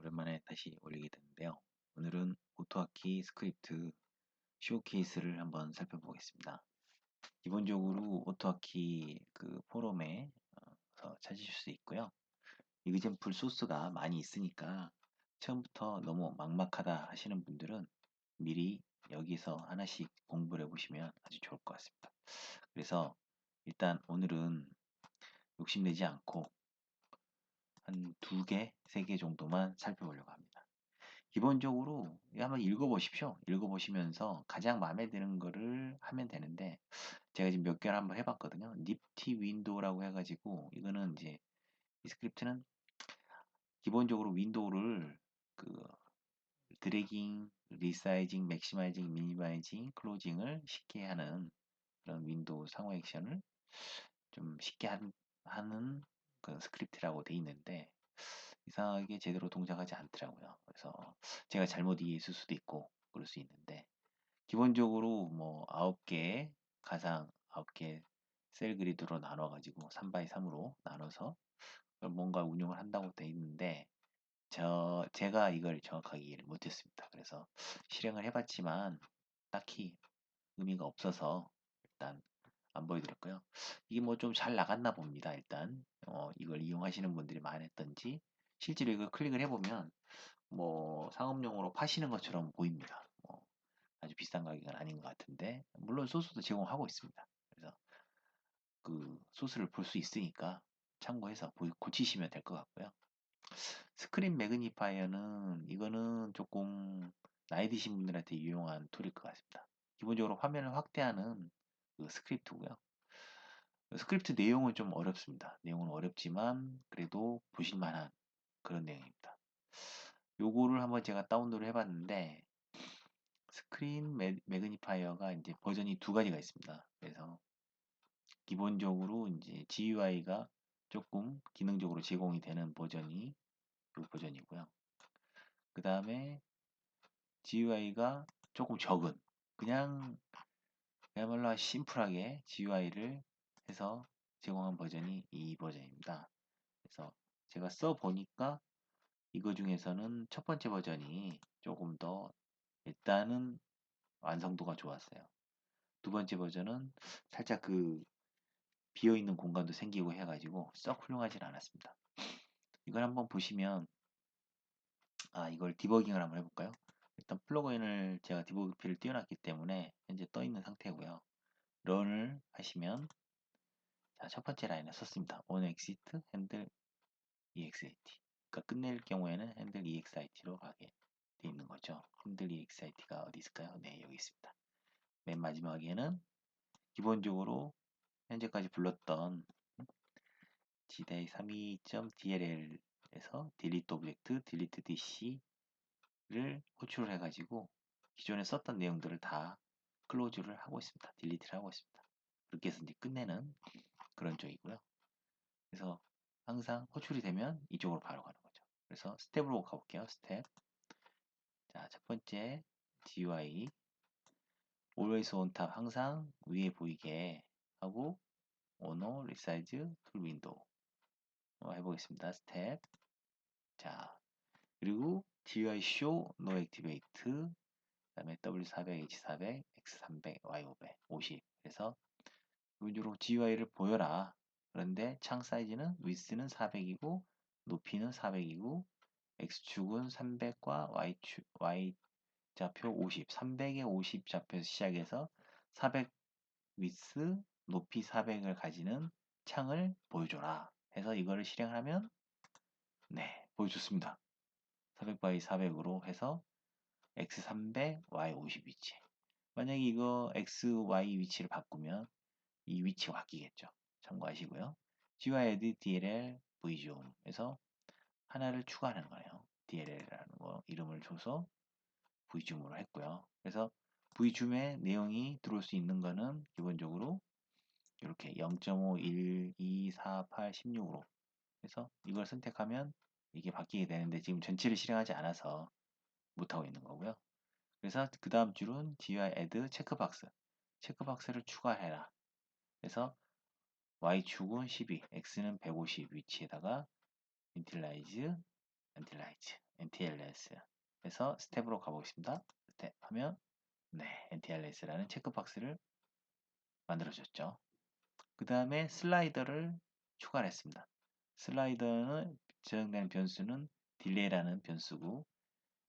오랜만에 다시 올리게 되는데요. 오늘은 오토아키 스크립트 쇼케이스를 한번 살펴보겠습니다. 기본적으로 오토아키 그 포럼에 찾으실 수 있고요. 이그젠플 소스가 많이 있으니까 처음부터 너무 막막하다 하시는 분들은 미리 여기서 하나씩 공부를 해보시면 아주 좋을 것 같습니다. 그래서 일단 오늘은 욕심내지 않고 한 두 개, 세 개 정도만 살펴보려고 합니다. 기본적으로 한번 읽어보십시오. 읽어보시면서 가장 마음에 드는 거를 하면 되는데 제가 지금 몇 개를 한번 해봤거든요. 니프티 윈도우라고 해가지고 이거는 이제 이 스크립트는 기본적으로 윈도우를 그 드래깅, 리사이징, 맥시마이징, 미니마이징, 클로징을 쉽게 하는 그런 윈도우 상호 액션을 좀 쉽게 하는 그 스크립트라고 돼 있는데 이상하게 제대로 동작하지 않더라고요. 그래서 제가 잘못 이해했을 수도 있고 그럴 수 있는데 기본적으로 뭐 9개 가상 9개 셀 그리드로 나눠 가지고 3x3으로 나눠서 뭔가 운영을 한다고 돼 있는데 제가 이걸 정확하게 이해를 못했습니다. 그래서 실행을 해봤지만 딱히 의미가 없어서 일단 안 보여드렸고요. 이게 뭐 좀 잘 나갔나 봅니다. 일단 이걸 이용하시는 분들이 많았던지 실제로 이거 클릭을 해보면 뭐 상업용으로 파시는 것처럼 보입니다. 뭐 아주 비싼 가격은 아닌 것 같은데 물론 소스도 제공하고 있습니다. 그래서 그 소스를 볼 수 있으니까 참고해서 고치시면 될 것 같고요. 스크린 매그니파이어는 이거는 조금 나이 드신 분들한테 유용한 툴일 것 같습니다. 기본적으로 화면을 확대하는 그 스크립트고요. 스크립트 내용은 좀 어렵습니다. 내용은 어렵지만 그래도 보실만한 그런 내용입니다. 요거를 한번 제가 다운로드 해봤는데 스크린 매그니파이어가 이제 버전이 두 가지가 있습니다. 그래서 기본적으로 이제 GUI가 조금 기능적으로 제공이 되는 버전이 이 버전이고요. 그 다음에 GUI가 조금 적은 그야말로 심플하게 GUI를 해서 제공한 버전이 이 버전입니다. 그래서 제가 써보니까 이거 중에서는 첫 번째 버전이 조금 더 일단은 완성도가 좋았어요. 두 번째 버전은 살짝 그 비어있는 공간도 생기고 해가지고 썩 훌륭하진 않았습니다. 이걸 한번 보시면 이걸 디버깅을 한번 해볼까요? 일단 플러그인을 제가 디버깅피를 띄워놨기 때문에 현재 떠있는 상태고요. 런을 하시면 첫 번째 라인을 썼습니다. on exit handle exit 그러니까 끝낼 경우에는 handle exit로 가게 돼 있는 거죠. handle exit가 어디 있을까요? 네, 여기 있습니다. 맨 마지막에는 기본적으로 현재까지 불렀던 gday32.dll에서 delete object, delete dc를 호출을 해가지고 기존에 썼던 내용들을 다 클로즈를 하고 있습니다. 딜리트를 하고 있습니다. 그렇게 해서 이제 끝내는 그런 쪽이고요. 그래서 항상 호출이 되면 이쪽으로 바로 가는 거죠. 그래서 스텝으로 가볼게요. 스텝. 자, 첫 번째 GUI always on top 항상 위에 보이게 하고 ono resize tool window 해보겠습니다. 스텝. 자, 그리고 GUI show no activate 그 다음에 W400, H400, X300, Y500, 50 그래서 기본적으로 GUI를 보여라. 그런데 창 사이즈는 width는 400이고 높이는 400이고 X축은 300과 Y좌표 50, 300에 50 좌표에서 시작해서 400 width, 높이 400을 가지는 창을 보여줘라. 해서 이거를 실행하면 네, 보여줬습니다. 400 by 400으로 해서 X300, Y50 위치. 만약에 이거 X, Y 위치를 바꾸면 이 위치가 바뀌겠죠. 참고하시고요. GUI add DLL vzoom 에서 하나를 추가하는 거예요. DLL이라는 거 이름을 줘서 vzoom으로 했고요. 그래서 vzoom에 내용이 들어올 수 있는 거는 기본적으로 이렇게 0.5, 1, 2, 4, 8, 16으로 해서 이걸 선택하면 이게 바뀌게 되는데 지금 전체를 실행하지 않아서 못하고 있는 거고요. 그래서 그 다음 줄은 GUI add 체크박스 체크박스를 추가해라. 그래서 Y축은 12, X는 150 위치에다가 인틸라이즈 NTLS 해서 스텝으로 가보겠습니다. 스텝 하면 네, NTLS라는 체크박스를 만들어줬죠. 그 다음에 슬라이더를 추가를 했습니다. 슬라이더는 저장되는 변수는 딜레이라는 변수고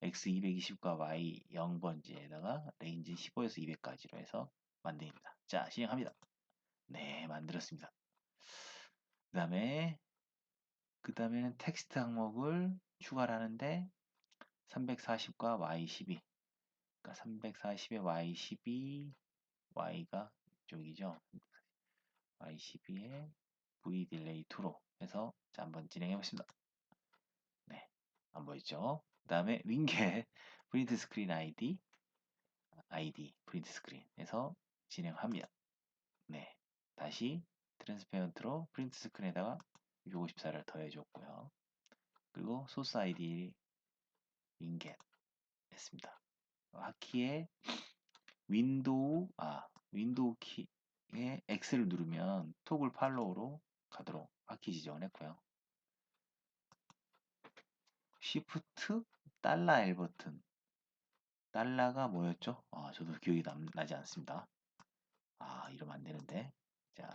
x220과 y 0번지에다가 레인지 15에서 200까지로 해서 만듭니다. 자, 시행합니다. 네, 만들었습니다. 그 다음에는 텍스트 항목을 추가를 하는데 340과 y12, 그러니까 340에 y12, y가 이쪽이죠. y12에 v 딜레이 2로 해서 자, 한번 진행해 보겠습니다. 네, 안 보이죠? 그 다음에 윙겟 프린트 스크린 ID 프린트 스크린에서 진행합니다. 네, 다시 트랜스페런트로 프린트 스크린에다가 254를 더해줬고요. 그리고 소스 ID 윙겟 했습니다. 하키에 윈도우 키에 X를 누르면 토글 팔로우로 가도록 하키 지정을 했고요. Shift 달러 L 버튼. 달러가 뭐였죠? 저도 기억이 나지 않습니다. 이러면 안 되는데. 자,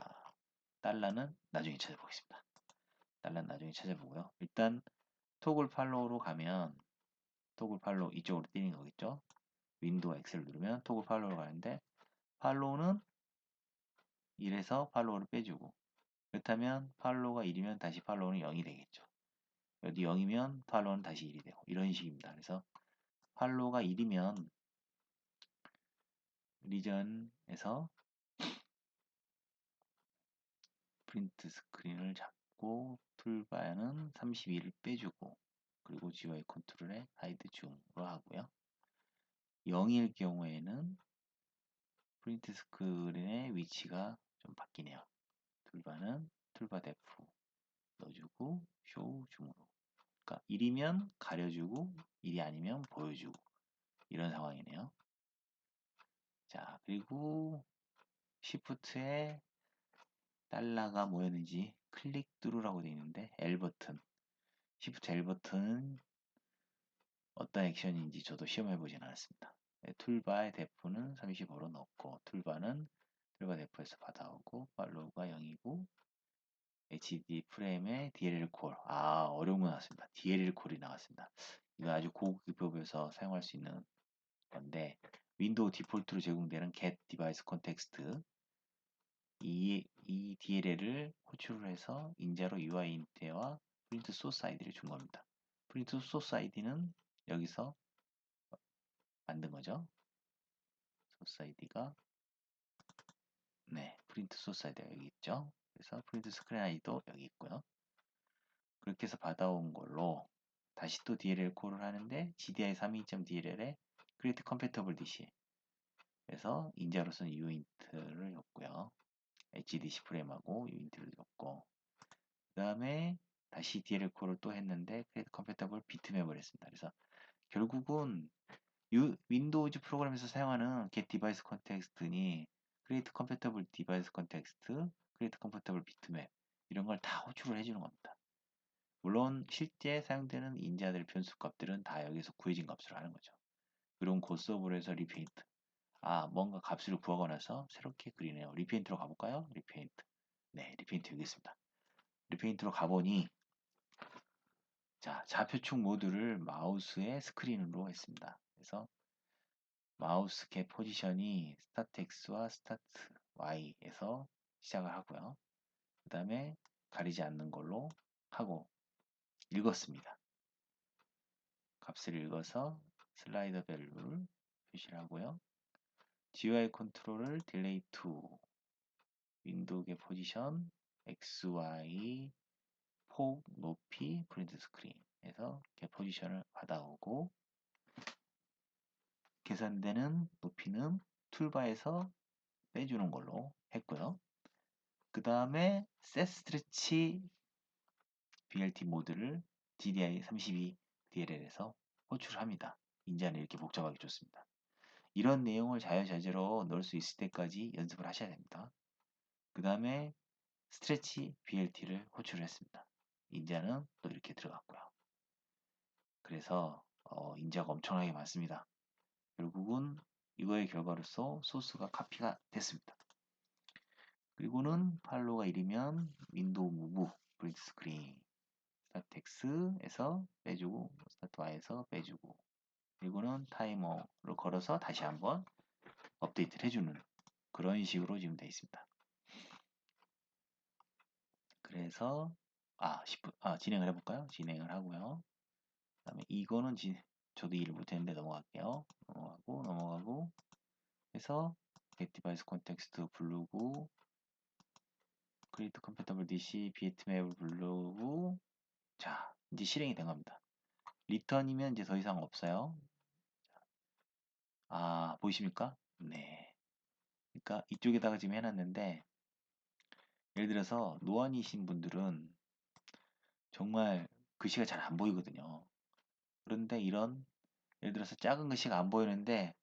달러는 나중에 찾아보겠습니다. 달러는 나중에 찾아보고요. 일단 토글 팔로우로 가면 토글 팔로우 이쪽으로 뛰는 거겠죠? 윈도우 X를 누르면 토글 팔로우로 가는데 팔로우는 1에서 팔로우를 빼주고 그렇다면 팔로우가 1이면 다시 팔로우는 0이 되겠죠. 여기 0이면 팔로우는 다시 1이 되고 이런 식입니다. 그래서 팔로우가 1이면 리전에서 프린트 스크린을 잡고 툴바에는 32를 빼주고 그리고 GUI 컨트롤에 하이드 줌으로 하고요. 0일 경우에는 프린트 스크린의 위치가 좀 바뀌네요. 툴바는 툴바 데프 넣어주고 쇼 줌으로. 그러니까 1이면 가려주고 1이 아니면 보여주고 이런 상황이네요. 자, 그리고 시프트에 달러가 뭐였는지 클릭 뚜루라고 되어 있는데 L 버튼, 시프트 L 버튼은 어떤 액션인지 저도 시험해 보진 않았습니다. 네, 툴바의 데프는 35로 넣고 툴바는 툴바 데프에서 받아오고 팔로우가 0이고 HD 프레임에 DLL 콜. 어려운 거 나왔습니다. DLL 콜이 나왔습니다. 이거 아주 고급법에서 사용할 수 있는 건데 윈도우 디폴트로 제공되는 get device context 이 DLL을 호출을 해서 인자로 UI 인트와 프린트 소스 아이디를 준 겁니다. 프린트 소스 아이디는 여기서 만든 거죠. 소스 아이디가 네, 프린트 소스 아이디가 여기 있죠. 그래서 프린트 스크린 아이디도 여기 있고요. 그렇게 해서 받아온 걸로 다시 또 DLL 콜을 하는데 GDI 32.dll에 create compatible DC 그래서 인자로서는 uint를 줬고요. HDC 프레임하고 uint를 줬고 그 다음에 다시 DLL 콜을 또 했는데 create compatible bitmap을 했습니다. 그래서 결국은 윈도우즈 프로그램에서 사용하는 get device context니 create compatible device context, create compatible bitmap 이런 걸 다 호출을 해주는 겁니다. 물론 실제 사용되는 인자들 변수 값들은 다 여기서 구해진 값으로 하는 거죠. 그럼 곧서브로 해서 리페인트. 뭔가 값을 구하고 나서 새롭게 그리네요. 리페인트로 가볼까요? 리페인트. 네, 리페인트 여기 있습니다. 리페인트로 가보니 자, 좌표축 모드를 마우스의 스크린으로 했습니다. 그래서 마우스 개 포지션이 스타트 X와 스타트 Y에서 시작을 하고요. 그 다음에 가리지 않는 걸로 하고 읽었습니다. 값을 읽어서 슬라이더 밸류를 표시를 하고요. GUI 컨트롤을 딜레이 2 윈도우의 포지션 XY 폭 높이 프린트 스크린에서 개 포지션을 받아오고 계산되는 높이는 툴바에서 빼주는 걸로 했고요. 그 다음에 set stretch BLT 모드를 GDI 32 DLL에서 호출합니다. 인자는 이렇게 복잡하게 줬습니다. 이런 내용을 자유자재로 넣을 수 있을 때까지 연습을 하셔야 됩니다. 그 다음에 스트레치 BLT를 호출을 했습니다. 인자는 또 이렇게 들어갔고요. 그래서 그래서 인자가 엄청나게 많습니다. 결국은 이거의 결과로서 소스가 카피가 됐습니다. 그리고는 팔로우가 1이면 윈도우 무브, 브리드 스크린, 스타트 X에서 빼주고, 스타트 Y에서 빼주고, 그리고는 타이머를 걸어서 다시 한번 업데이트를 해주는 그런 식으로 지금 되어 있습니다. 그래서 10분, 진행을 해볼까요? 진행을 하고요. 그 다음에 이거는 저도 일을 못했는데 넘어갈게요. 넘어가고 해서 get device context 부르고 create compatible DC bitmap을 부르고 자 이제 실행이 된 겁니다. 리턴이면 이제 더 이상 없어요. 보이십니까? 네. 그러니까 이쪽에다가 지금 해놨는데 예를 들어서 노안이신 분들은 정말 글씨가 잘 안 보이거든요. 그런데 이런 예를 들어서 작은 글씨가 안 보이는데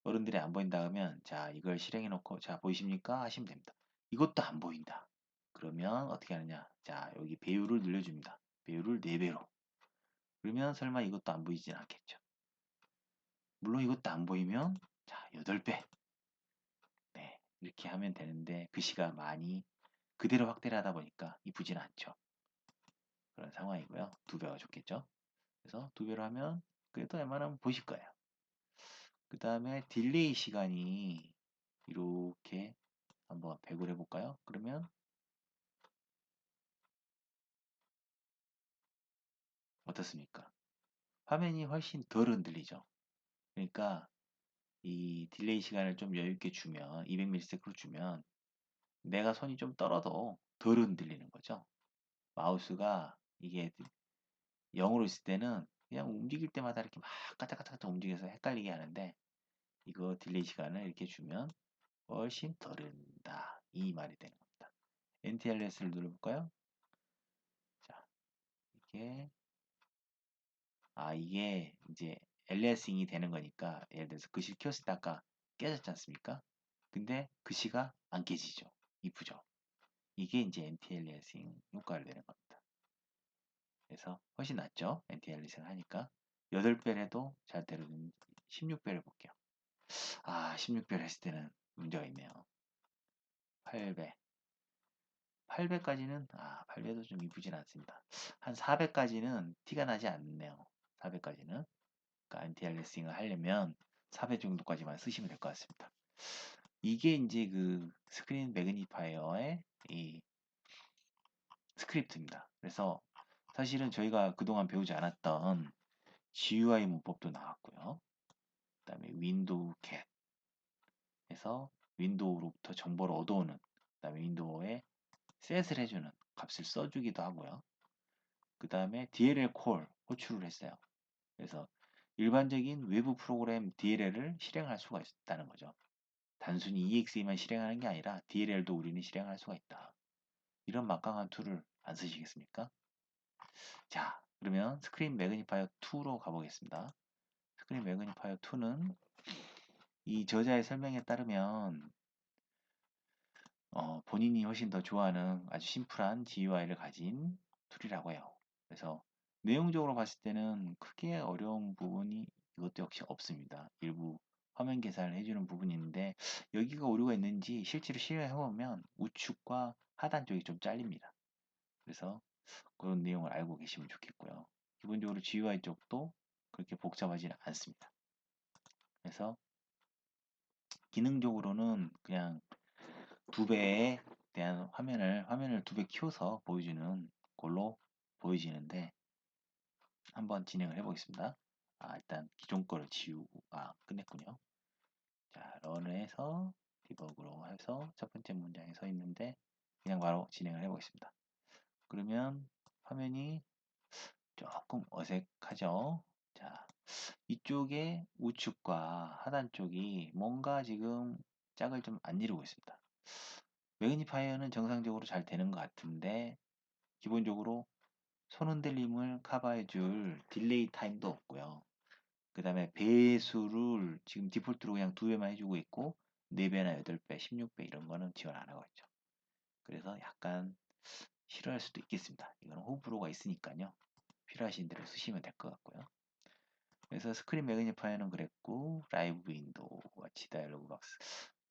어른들이 안 보인다 하면 자 이걸 실행해 놓고 자 보이십니까? 하시면 됩니다. 이것도 안 보인다. 그러면 어떻게 하느냐? 자 여기 배율을 늘려줍니다. 배율을 4배로. 그러면 설마 이것도 안 보이진 않겠죠. 물론 이것도 안 보이면 자 8배. 네 이렇게 하면 되는데 글씨가 많이 그대로 확대를 하다 보니까 이쁘지는 않죠. 그런 상황이고요. 2배가 좋겠죠. 그래서 2배로 하면 그래도 웬만하면 보실 거예요. 그 다음에 딜레이 시간이 이렇게 한번 100을 해볼까요? 그러면 어떻습니까? 화면이 훨씬 덜 흔들리죠. 그러니까 이 딜레이 시간을 좀 여유있게 주면 200ms로 주면 내가 손이 좀 떨어도 덜 흔들리는 거죠. 마우스가 이게 0으로 있을 때는 그냥 움직일 때마다 이렇게 막 까딱까딱 움직여서 헷갈리게 하는데 이거 딜레이 시간을 이렇게 주면 훨씬 덜 흔든다. 이 말이 되는 겁니다. NTLS를 눌러볼까요? 자, 이게 이제 엘리아싱이 되는 거니까 예를 들어서 글씨를 키웠을 때 아까 깨졌지 않습니까? 근데 글씨가 안 깨지죠. 이쁘죠? 이게 이제 엔티-엘리아싱 효과를 내는 겁니다. 그래서 훨씬 낫죠? 엔티-엘리아싱 하니까 8배를 해도 잘 되는 16배를 볼게요. 16배를 했을 때는 문제가 있네요. 8배. 8배까지는 8배도 좀 이쁘진 않습니다. 한 4배까지는 티가 나지 않네요. 4배까지는. 그러니까 안티알리싱을 하려면 4배 정도까지만 쓰시면 될 것 같습니다. 이게 이제 그 스크린 매그니파이어의 이 스크립트입니다. 그래서 사실은 저희가 그동안 배우지 않았던 GUI 문법도 나왔고요. 그 다음에 윈도우 캣에서 윈도우로부터 정보를 얻어오는 그 다음에 윈도우에 셋을 해주는 값을 써주기도 하고요. 그 다음에 DLL 콜 호출을 했어요. 그래서 일반적인 외부 프로그램 DLL을 실행할 수가 있다는 거죠. 단순히 EXE만 실행하는 게 아니라 DLL도 우리는 실행할 수가 있다. 이런 막강한 툴을 안 쓰시겠습니까? 자, 그러면 스크린 매그니파이어 2로 가보겠습니다. 스크린 매그니파이어 2는 이 저자의 설명에 따르면 본인이 훨씬 더 좋아하는 아주 심플한 GUI를 가진 툴이라고 해요. 그래서 내용적으로 봤을 때는 크게 어려운 부분이 이것도 역시 없습니다. 일부 화면 계산을 해주는 부분이 있는데 여기가 오류가 있는지 실제로 실행해보면 우측과 하단 쪽이 좀 잘립니다. 그래서 그런 내용을 알고 계시면 좋겠고요. 기본적으로 GUI 쪽도 그렇게 복잡하지는 않습니다. 그래서 기능적으로는 그냥 2배에 대한 화면을 2배 키워서 보여주는 걸로 보여지는데 한번 진행을 해보겠습니다. 일단 기존 거를 지우고 끝냈군요. 자, 런해서 디버그로 해서 첫 번째 문장에 서 있는데 그냥 바로 진행을 해보겠습니다. 그러면 화면이 조금 어색하죠? 자, 이쪽에 우측과 하단 쪽이 뭔가 지금 짝을 좀 안 이루고 있습니다. 매그니파이어는 정상적으로 잘 되는 것 같은데 기본적으로 손 흔들림을 커버해줄 딜레이 타임도 없고요. 그 다음에 배수를 지금 디폴트로 그냥 2배만 해주고 있고 4배나 8배, 16배 이런 거는 지원 안 하고 있죠. 그래서 약간 싫어할 수도 있겠습니다. 이거는 호불호가 있으니까요. 필요하신 대로 쓰시면 될 것 같고요. 그래서 스크린 매그니파이어는 그랬고 라이브 윈도우, 워치 다이얼로그 박스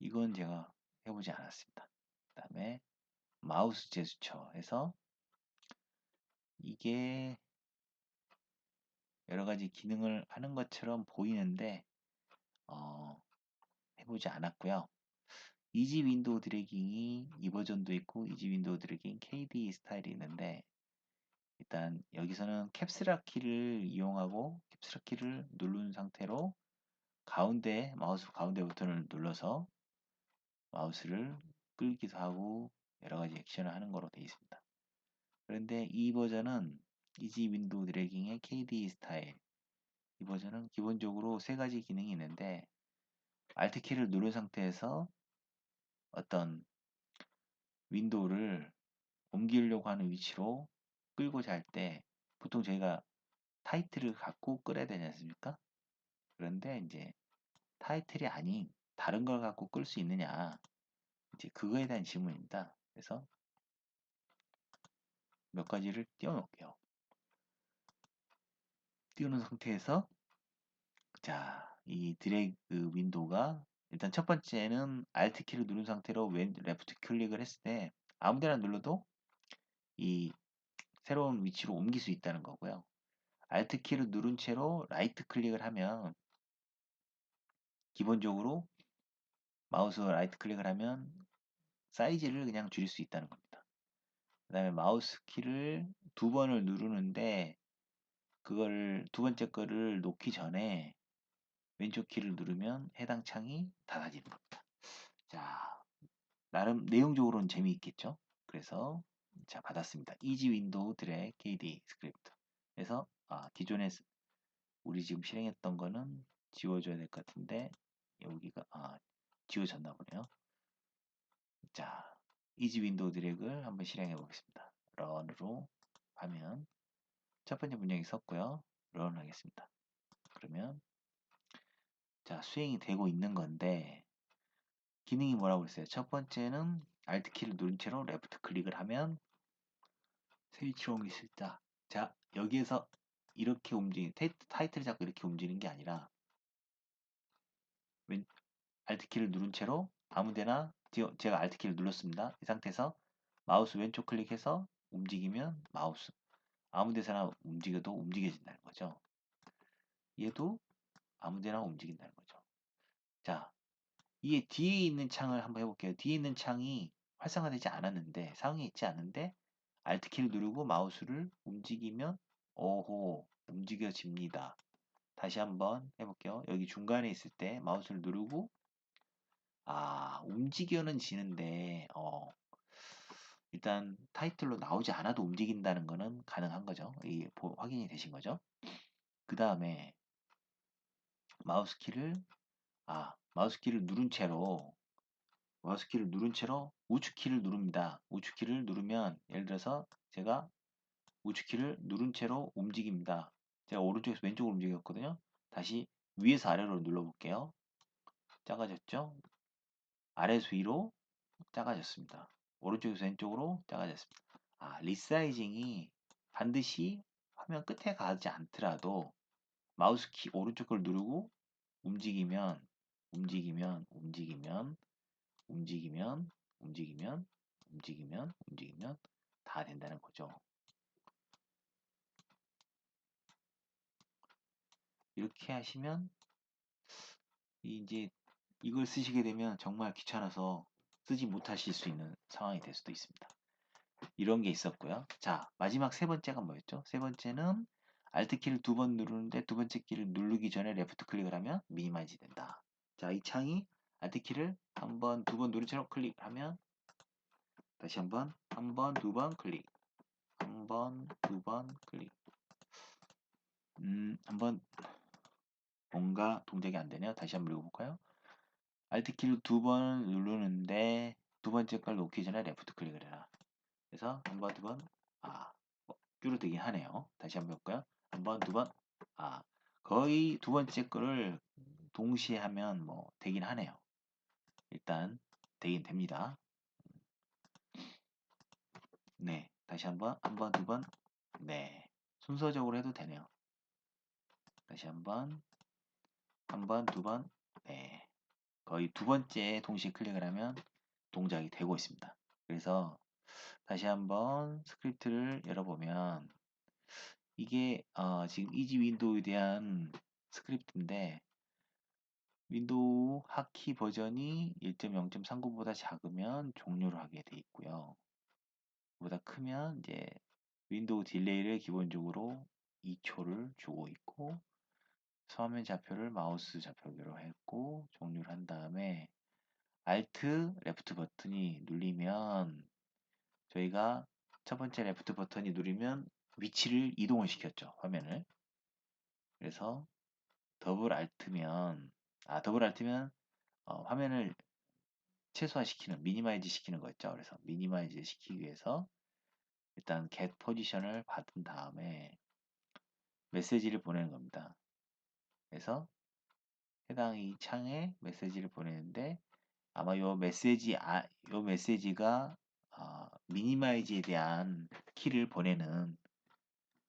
이건 제가 해보지 않았습니다. 그 다음에 마우스 제스처 해서 이게 여러 가지 기능을 하는 것처럼 보이는데 어, 해보지 않았고요. 이지 윈도우 드래깅이 이 버전도 있고 이지 윈도우 드래깅 KD 스타일이 있는데 일단 여기서는 캡슐락 키를 이용하고 캡슐락 키를 누른 상태로 가운데 마우스 가운데 버튼을 눌러서 마우스를 끌기도 하고 여러 가지 액션을 하는 거로 되어 있습니다. 그런데 이 버전은 이지 윈도우 드래깅의 KD 스타일 이 버전은 기본적으로 세 가지 기능이 있는데 Alt 키를 누른 상태에서 어떤 윈도우를 옮기려고 하는 위치로 끌고 잘 때 보통 저희가 타이틀을 갖고 끌어야 되지 않습니까? 그런데 이제 타이틀이 아닌 다른 걸 갖고 끌 수 있느냐 이제 그거에 대한 질문입니다. 그래서 몇 가지를 띄워놓을게요. 띄우는 상태에서 자, 이 드래그 윈도우가 일단 첫 번째는 Alt 키를 누른 상태로 왼 레프트 클릭을 했을 때 아무데나 눌러도 이 새로운 위치로 옮길 수 있다는 거고요. Alt 키를 누른 채로 라이트 클릭을 하면 기본적으로 마우스 라이트 클릭을 하면 사이즈를 그냥 줄일 수 있다는 겁니다. 그 다음에 마우스 키를 두 번을 누르는데 그걸 두 번째 거를 놓기 전에 왼쪽 키를 누르면 해당 창이 닫아지는 겁니다. 자, 나름 내용적으로는 재미있겠죠? 그래서 자 받았습니다. 이지 윈도우 드랙 KD 스크립트. 그래서 기존에 우리 지금 실행했던 거는 지워줘야 될 것 같은데 여기가 지워졌나 보네요. 자, 이지 윈도우 드랙을 한번 실행해 보겠습니다. 런으로 하면 첫 번째 문장이 썼고요. 런 하겠습니다. 그러면 자 수행이 되고 있는 건데 기능이 뭐라고 했어요? 첫 번째는 Alt 키를 누른 채로 레프트 클릭을 하면 새 위치로 옮길 수 있다. 자 여기에서 이렇게 타이틀을 잡고 이렇게 움직이는 게 아니라 왼 Alt 키를 누른 채로 아무데나 제가 Alt 키를 눌렀습니다. 이 상태에서 마우스 왼쪽 클릭해서 움직이면 마우스 아무 데서나 움직여도 움직여진다는 거죠. 얘도 아무 데나 움직인다는 거죠. 자, 이게 뒤에 있는 창을 한번 해볼게요. 뒤에 있는 창이 활성화되지 않았는데, 사용이 있지 않은데, Alt 키를 누르고 마우스를 움직이면, 오호, 움직여집니다. 다시 한번 해볼게요. 여기 중간에 있을 때 마우스를 누르고, 움직여는 지는데, 일단 타이틀로 나오지 않아도 움직인다는 거는 가능한 거죠. 이 확인이 되신 거죠. 그 다음에 마우스 키를 마우스 키를 누른 채로 우측 키를 누릅니다. 우측 키를 누르면 예를 들어서 제가 우측 키를 누른 채로 움직입니다. 제가 오른쪽에서 왼쪽으로 움직였거든요. 다시 위에서 아래로 눌러볼게요. 작아졌죠? 아래에서 위로 작아졌습니다. 오른쪽에서 왼쪽으로 작아졌습니다. 리사이징이 반드시 화면 끝에 가지 않더라도 마우스 키 오른쪽 걸 누르고 움직이면 움직이면 움직이면 움직이면 움직이면 움직이면 다 된다는 거죠. 이렇게 하시면 이제 이걸 쓰시게 되면 정말 귀찮아서 쓰지 못하실 수 있는 상황이 될 수도 있습니다. 이런 게 있었고요. 자, 마지막 세 번째가 뭐였죠? 세 번째는 Alt 키를 두 번 누르는데 두 번째 키를 누르기 전에 레프트 클릭을 하면 미니마이즈 된다. 자, 이 창이 Alt 키를 한 번, 두 번 누른 채로 클릭하면 다시 한 번, 두 번 클릭, 한 번, 두 번 클릭. 한번 뭔가 동작이 안 되네요. 다시 한번 읽어볼까요? Alt 키를 두 번 누르는데 두 번째 걸 놓기 전에 레프트 클릭을 해라. 그래서 한 번, 두 번, 줄어들긴 하네요. 다시 한번 볼까요? 한 번, 두 번, 거의 두 번째 거를 동시에 하면 뭐 되긴 하네요. 일단 되긴 됩니다. 네, 다시 한 번, 두 번, 네, 순서적으로 해도 되네요. 다시 한번, 한 번, 두 번, 네. 거의 두 번째 동시에 클릭을 하면 동작이 되고 있습니다. 그래서 다시 한번 스크립트를 열어보면 이게 지금 이지 윈도우에 대한 스크립트인데 윈도우 하키 버전이 1.0.39보다 작으면 종료를 하게 돼 있고요. 보다 크면 이제 윈도우 딜레이를 기본적으로 2초를 주고 있고 화면 좌표를 마우스 좌표기로 했고 종료를 한 다음에 Alt 레프트 버튼이 눌리면 저희가 첫 번째 레프트 버튼이 누르면 위치를 이동을 시켰죠. 화면을. 그래서 더블 Alt면 더블 Alt면 화면을 최소화시키는 미니마이즈 시키는 거였죠. 그래서 미니마이즈 시키기 위해서 일단 get 포지션을 받은 다음에 메시지를 보내는 겁니다. 그래서 해당 이 창에 메시지를 보내는데 아마 요 메시지가 미니마이즈에 대한 키를 보내는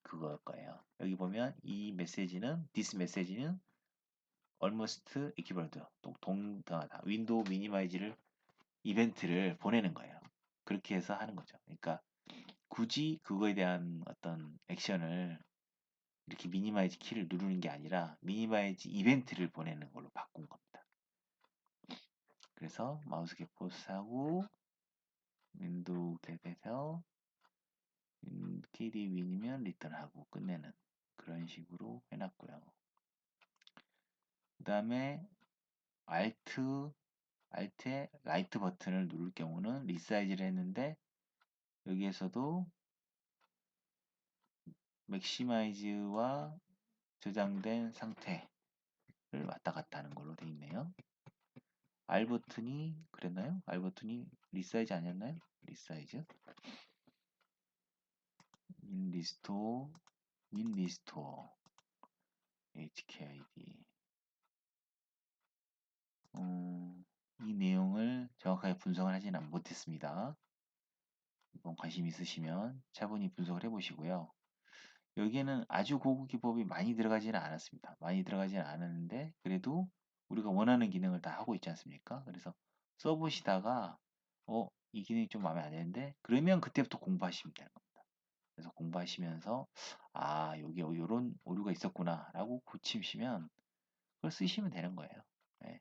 그거일 거예요. 여기 보면 이 메시지는 this 메시지는 almost equivalent 동등하다. 윈도우 미니마이즈를 이벤트를 보내는 거예요. 그렇게 해서 하는 거죠. 그러니까 굳이 그거에 대한 어떤 액션을 이렇게 미니마이즈 키를 누르는 게 아니라 미니마이즈 이벤트를 보내는 걸로 바꾼 겁니다. 그래서 마우스 키포스하고 윈도우 캡에서 KD 윈이면 리턴하고 끝내는 그런 식으로 해놨고요. 그 다음에 Alt에 라이트 버튼을 누를 경우는 리사이즈를 했는데 여기에서도 맥시마이즈와 저장된 상태를 왔다 갔다 하는 걸로 되어 있네요. R 버튼이 그랬나요? R 버튼이 리사이즈 아니었나요? 리사이즈 인 리스토어 HKID 이 내용을 정확하게 분석을 하지는 못했습니다. 이번 관심 있으시면 차분히 분석을 해보시고요. 여기에는 아주 고급 기법이 많이 들어가지는 않았습니다. 많이 들어가지는 않았는데 그래도 우리가 원하는 기능을 다 하고 있지 않습니까? 그래서 써보시다가 이 기능이 좀 마음에 안 드는데 그러면 그때부터 공부하시면 되는 겁니다. 그래서 공부하시면서 여기 이런 오류가 있었구나 라고 고치시면 그걸 쓰시면 되는 거예요. 네.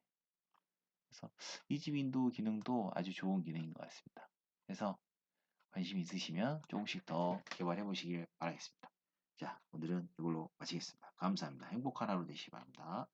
그래서 이지 윈도우 기능도 아주 좋은 기능인 것 같습니다. 그래서 관심 있으시면 조금씩 더 개발해 보시길 바라겠습니다. 자, 오늘은 이걸로 마치겠습니다. 감사합니다. 행복한 하루 되시기 바랍니다.